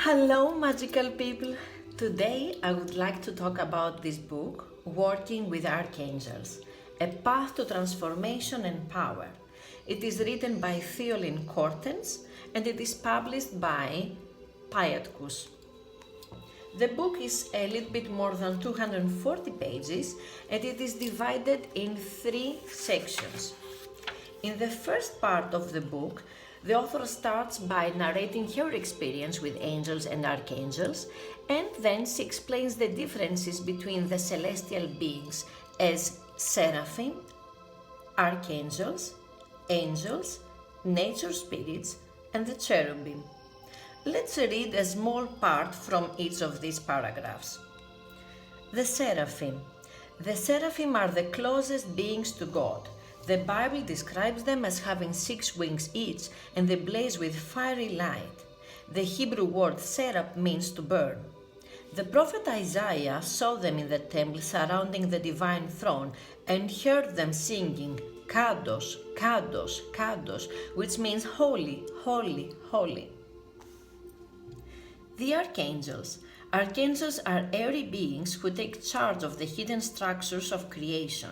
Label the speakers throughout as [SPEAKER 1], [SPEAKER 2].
[SPEAKER 1] Hello, magical people! Today I would like to talk about this book, Working with Archangels, A Path to Transformation and Power. It is written by Theolyn Cortens and it is published by Piatkus. The book is a little bit more than 240 pages and it is divided in 3 sections. In the first part of the book, the author starts by narrating her experience with angels and archangels, and then she explains the differences between the celestial beings as Seraphim, Archangels, Angels, Nature Spirits, and the Cherubim. Let's read a small part from each of these paragraphs. The Seraphim. The Seraphim are the closest beings to God. The Bible describes them as having 6 wings each, and they blaze with fiery light. The Hebrew word seraph means to burn. The prophet Isaiah saw them in the temple surrounding the divine throne and heard them singing, Kadosh, Kadosh, Kadosh, which means holy, holy, holy. The Archangels. Archangels are airy beings who take charge of the hidden structures of creation.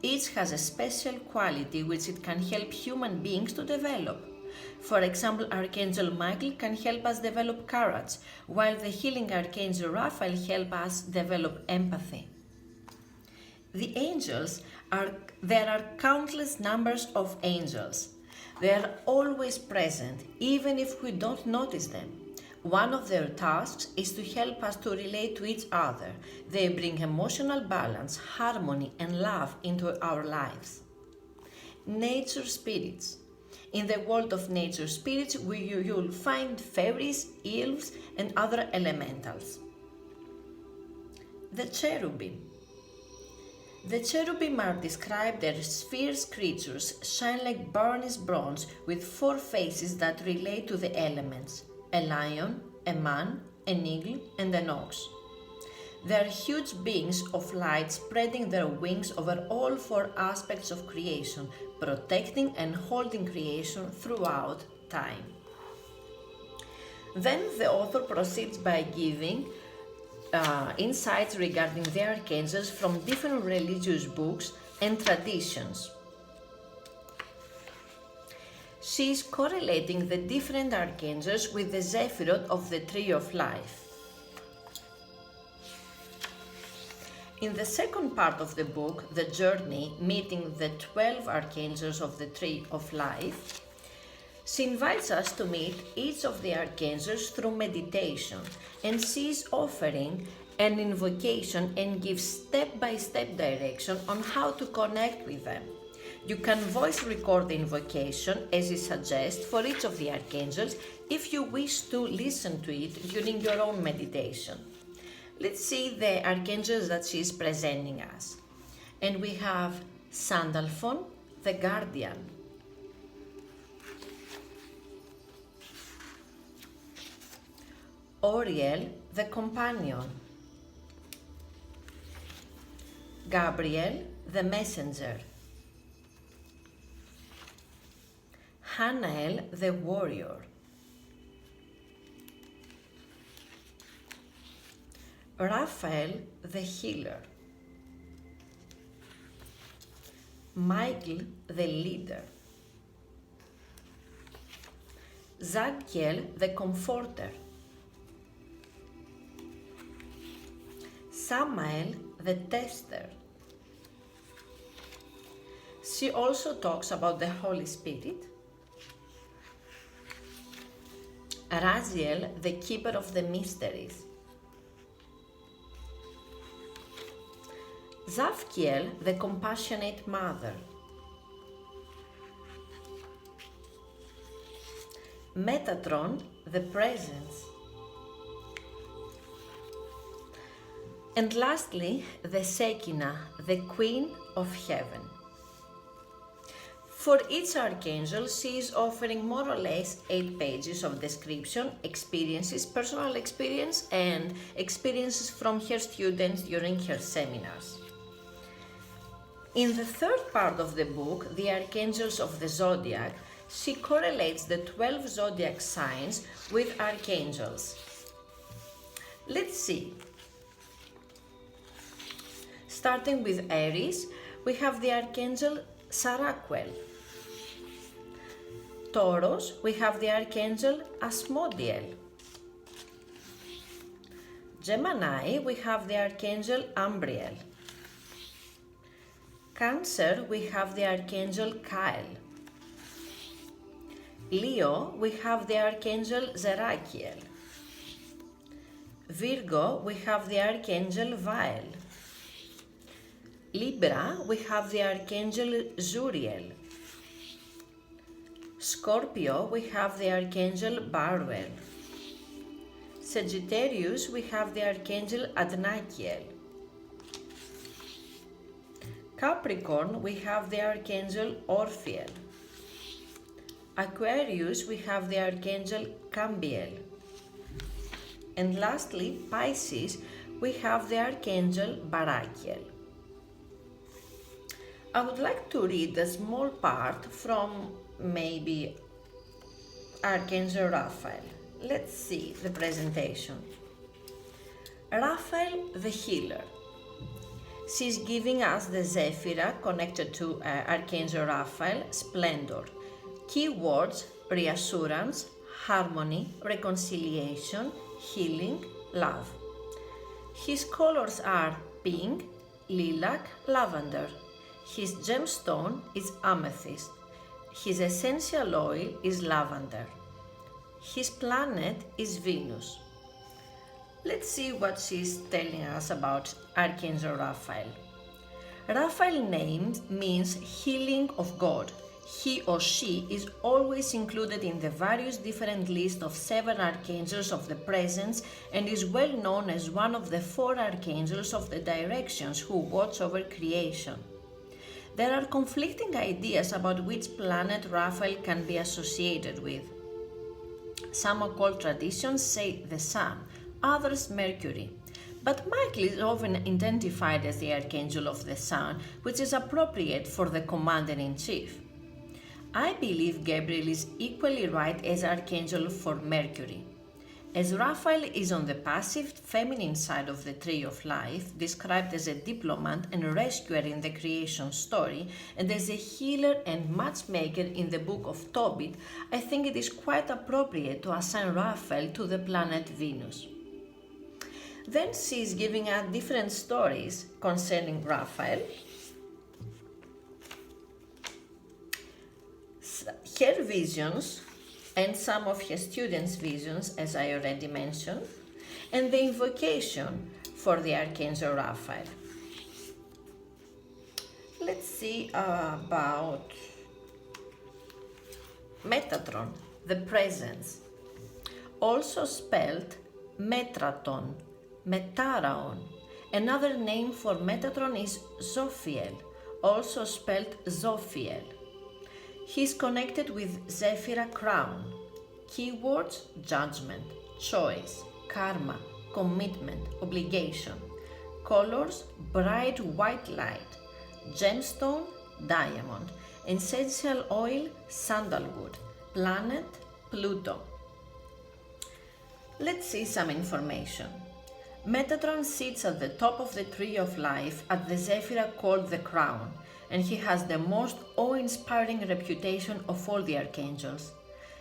[SPEAKER 1] Each has a special quality which it can help human beings to develop. For example, Archangel Michael can help us develop courage, while the healing Archangel Raphael helps us develop empathy. The angels there are countless numbers of angels. They are always present, even if we don't notice them. One of their tasks is to help us to relate to each other. They bring emotional balance, harmony, and love into our lives. Nature spirits. In the world of nature spirits, you'll find fairies, elves, and other elementals. The cherubim. The cherubim are described as fierce creatures, shine like burnished bronze, with 4 faces that relate to the elements. A lion, a man, an eagle, and an ox. They are huge beings of light spreading their wings over all 4 aspects of creation, protecting and holding creation throughout time. Then the author proceeds by giving insights regarding the archangels from different religious books and traditions. She is correlating the different archangels with the Zephirot of the Tree of Life. In the second part of the book, The Journey, meeting the 12 archangels of the Tree of Life, she invites us to meet each of the archangels through meditation, and she is offering an invocation and gives step-by-step direction on how to connect with them. You can voice record the invocation as it suggests for each of the archangels if you wish to listen to it during your own meditation. Let's see the archangels that she is presenting us. And we have Sandalphon, the guardian. Oriel, the companion. Gabriel, the messenger. Hanael, the warrior. Raphael, the healer. Michael, the leader. Zadkiel, the comforter. Samael, the tester. She also talks about the Holy Spirit. Raziel, the keeper of the mysteries. Zavkiel, the compassionate mother. Metatron, the presence. And lastly, the Shekinah, the Queen of Heaven. For each archangel, she is offering more or less 8 pages of description, experiences, personal experience, and experiences from her students during her seminars. In the third part of the book, The Archangels of the Zodiac, she correlates the 12 zodiac signs with archangels. Let's see. Starting with Aries, we have the Archangel Raphael. Taurus, we have the Archangel Asmodeus. Gemini, we have the Archangel Umbriel. Cancer, we have the Archangel Kyle. Leo, we have the Archangel Zerachiel. Virgo, we have the Archangel Vael. Libra, we have the Archangel Zuriel. Scorpio, we have the Archangel Baruel. Sagittarius, we have the Archangel Adnachiel. Capricorn, we have the Archangel Orphiel. Aquarius, we have the Archangel Cambiel. And lastly, Pisces, we have the Archangel Barachiel. I would like to read a small part from maybe Archangel Raphael. Let's see the presentation. Raphael the healer. She's giving us the Zephyrah connected to Archangel Raphael, splendor. Keywords: reassurance, harmony, reconciliation, healing, love. His colors are pink, lilac, lavender. His gemstone is amethyst. His essential oil is lavender. His planet is Venus. Let's see what she's telling us about Archangel Raphael. Raphael's name means healing of God. He or she is always included in the various different lists of 7 archangels of the presence and is well known as one of the 4 archangels of the directions who watch over creation. There are conflicting ideas about which planet Raphael can be associated with. Some occult traditions say the Sun, others Mercury. But Michael is often identified as the Archangel of the Sun, which is appropriate for the Commander-in-Chief. I believe Gabriel is equally right as Archangel for Mercury. As Raphael is on the passive feminine side of the tree of life, described as a diplomat and rescuer in the creation story, and as a healer and matchmaker in the book of Tobit, I think it is quite appropriate to assign Raphael to the planet Venus. Then she is giving us different stories concerning Raphael. Her visions and some of her students' visions, as I already mentioned, and the invocation for the Archangel Raphael. Let's see about Metatron, the presence, also spelled Metatron, Metaraon. Another name for Metatron is Zophiel, also spelled Zophiel. He is connected with Zephyrah crown. Keywords: judgment, choice, karma, commitment, obligation. Colors: bright white light. Gemstone: diamond. Essential oil: sandalwood. Planet: Pluto. Let's see some information. Metatron sits at the top of the tree of life at the Zephyrah called the crown, and he has the most awe-inspiring reputation of all the archangels.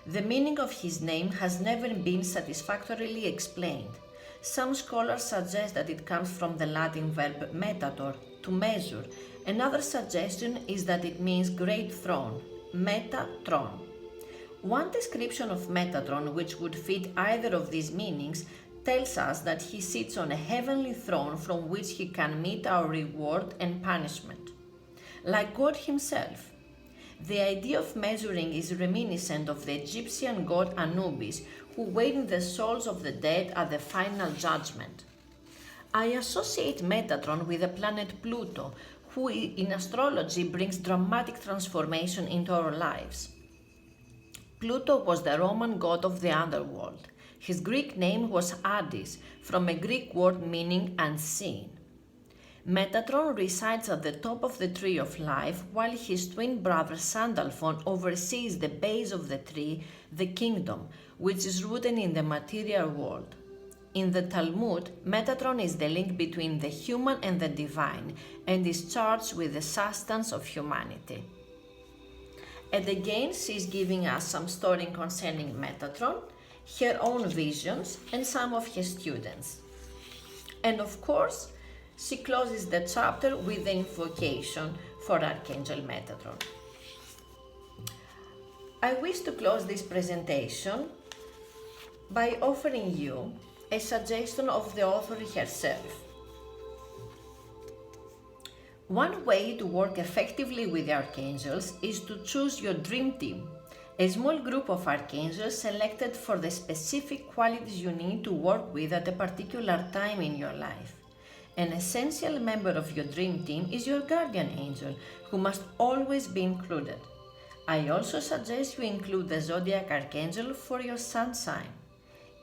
[SPEAKER 1] The meaning of his name has never been satisfactorily explained. Some scholars suggest that it comes from the Latin verb metator, to measure. Another suggestion is that it means great throne, Metatron. One description of Metatron, which would fit either of these meanings, tells us that he sits on a heavenly throne from which he can meet our reward and punishment. Like God himself. The idea of measuring is reminiscent of the Egyptian god Anubis, who weighed the souls of the dead at the final judgment. I associate Metatron with the planet Pluto, who in astrology brings dramatic transformation into our lives. Pluto was the Roman god of the underworld. His Greek name was Hades, from a Greek word meaning unseen. Metatron resides at the top of the tree of life, while his twin brother Sandalphon oversees the base of the tree, the kingdom, which is rooted in the material world. In the Talmud, Metatron is the link between the human and the divine and is charged with the substance of humanity. And again, she is giving us some story concerning Metatron, her own visions, and some of her students. And of course, she closes the chapter with the invocation for Archangel Metatron. I wish to close this presentation by offering you a suggestion of the author herself. One way to work effectively with the archangels is to choose your dream team, a small group of archangels selected for the specific qualities you need to work with at a particular time in your life. An essential member of your dream team is your guardian angel, who must always be included. I also suggest you include the Zodiac Archangel for your sun sign.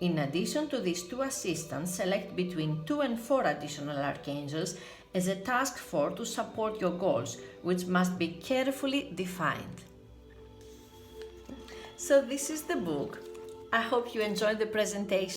[SPEAKER 1] In addition to these two assistants, select between 2 and 4 additional archangels as a task force to support your goals, which must be carefully defined. So this is the book. I hope you enjoyed the presentation.